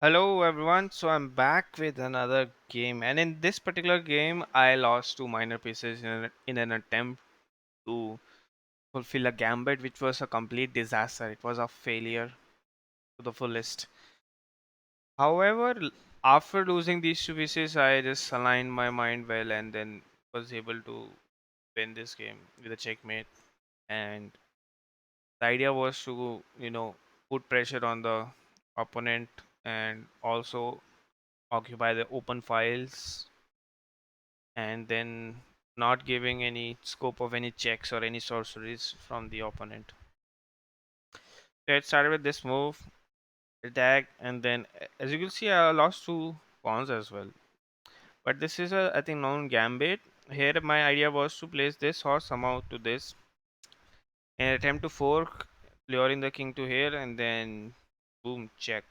Hello everyone, so I'm back with another game, and in this particular game, I lost two minor pieces in an attempt to fulfill a gambit, which was a complete disaster. It was a failure to the fullest. However, after losing these two pieces, I just aligned my mind well and then was able to win this game with a checkmate. And the idea was to, put pressure on the opponent and also occupy the open files and then not giving any scope of any checks or any sorceries from the opponent. So it started with this move, attack, and then as you can see, I lost two pawns as well. But this is a I think known gambit. Here, my idea was to place this horse somehow to this and attempt to fork, luring the king to here, and then boom, check.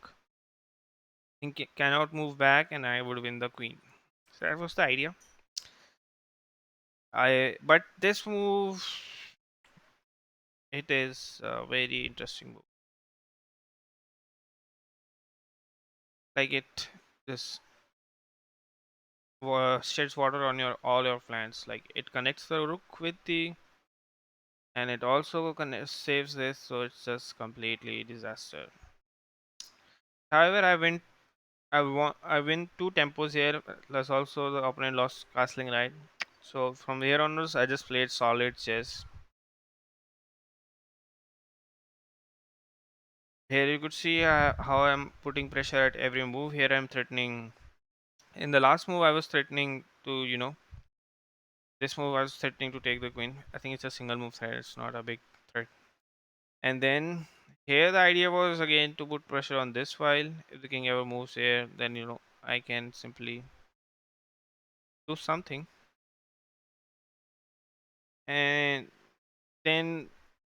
King cannot move back, and I would win the queen. So that was the idea. I but this move, it is a very interesting move. Like it just sheds water on your all your plants. Like it connects the rook with the, and it also saves this, so it's just completely disaster. However, I win two tempos here, plus also the opponent lost castling right. So from here onwards, I just played solid chess. Here you could see how I'm putting pressure at every move. Here I'm threatening. In the last move, I was threatening to, this move I was threatening to take the queen. I think it's a single move threat. It's not a big threat. And then here the idea was again to put pressure on this file. If the king ever moves here, then I can simply do something. And then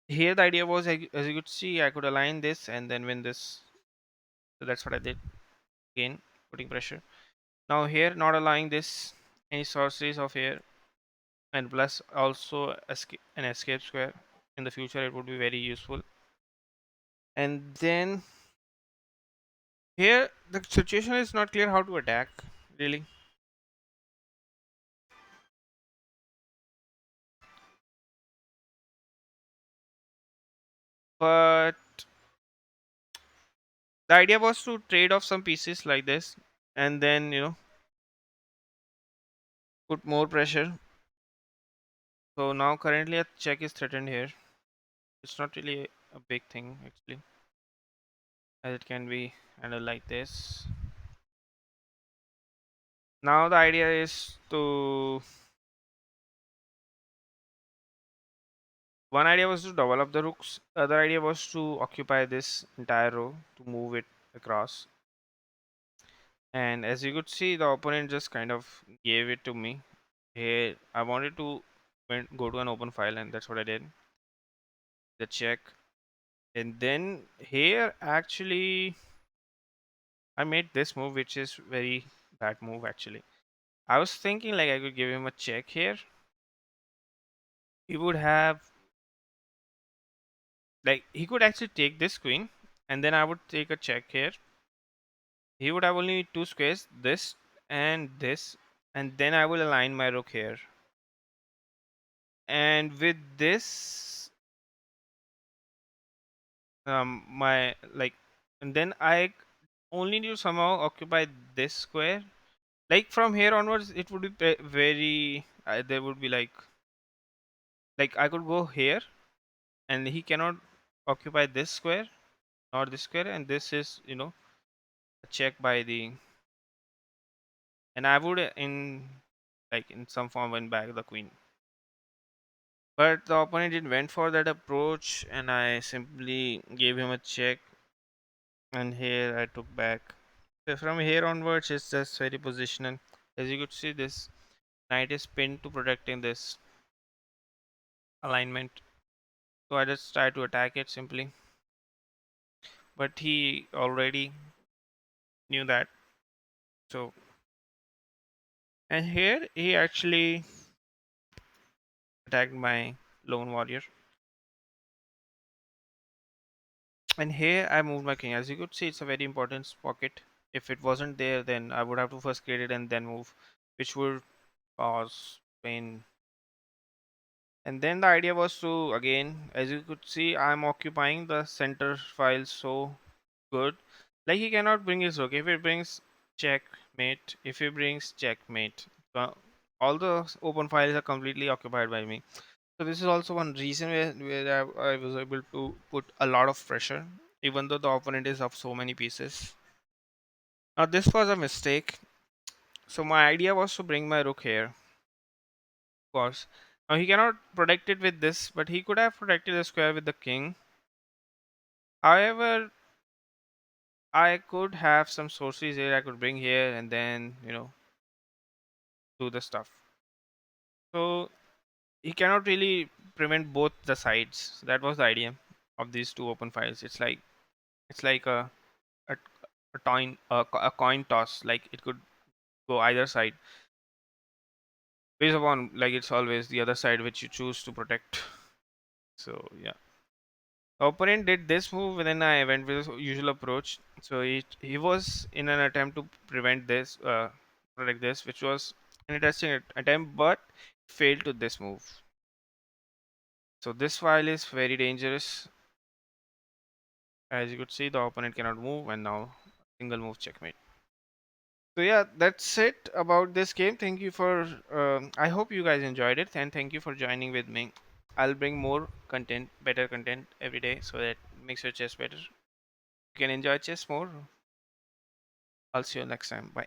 here the idea was, as you could see, I could align this and then win this. So that's what I did. Again, putting pressure. Now here, not allowing this any sorceries of here, and plus also an escape square. In the future, it would be very useful. And then here the situation is not clear how to attack really. But the idea was to trade off some pieces like this and then put more pressure. So now currently a check is threatened here. It's not really a big thing actually, as it can be handled like this. Now the idea is to, one idea was to develop the rooks, other idea was to occupy this entire row to move it across. And as you could see, the opponent just kind of gave it to me. Here I wanted to go to an open file, and that's what I did. The check. And then here actually I made this move, which is very bad move actually. I was thinking like I could give him a check here. He would have, like, he could actually take this queen, and then I would take a check here. He would have only two squares, this and this, and then I will align my rook here. And with this, my like, and then I only need to somehow occupy this square. Like from here onwards, it would be very. There would be like I could go here, and he cannot occupy this square or this square, and this is a check by the, and I would in like in some form win back the queen. But the opponent didn't went for that approach, and I simply gave him a check, and here I took back. So from here onwards, it's just very positional. As you could see, this knight is pinned to protecting this alignment. So I just try to attack it simply. But he already knew that. So, and here he actually attacked my lone warrior. And here I moved my king. As you could see, it's a very important pocket. If it wasn't there, then I would have to first create it and then move, which would cause pain. And then the idea was to, again, as you could see, I'm occupying the center file so good. Like he cannot bring his rook. If he brings checkmate, if he brings checkmate, all the open files are completely occupied by me. So this is also one reason where I was able to put a lot of pressure, even though the opponent is of so many pieces. Now this was a mistake. So my idea was to bring my rook here, of course. Now he cannot protect it with this, but he could have protected the square with the king. However, I could have some sorceries here. I could bring here and then do the stuff. So he cannot really prevent both the sides. That was the idea of these two open files. It's like a, a coin toss. Like it could go either side based upon, like, it's always the other side which you choose to protect. So yeah, the opponent did this move, and then I went with his usual approach. So he was in an attempt to prevent this, protect this, which was an interesting attempt, but failed to this move. So this file is very dangerous. As you could see, the opponent cannot move, and now single move checkmate. So yeah, that's it about this game. Thank you for. I hope you guys enjoyed it, and thank you for joining with me. I'll bring more content, better content every day, so that makes your chess better. You can enjoy chess more. I'll see you next time. Bye.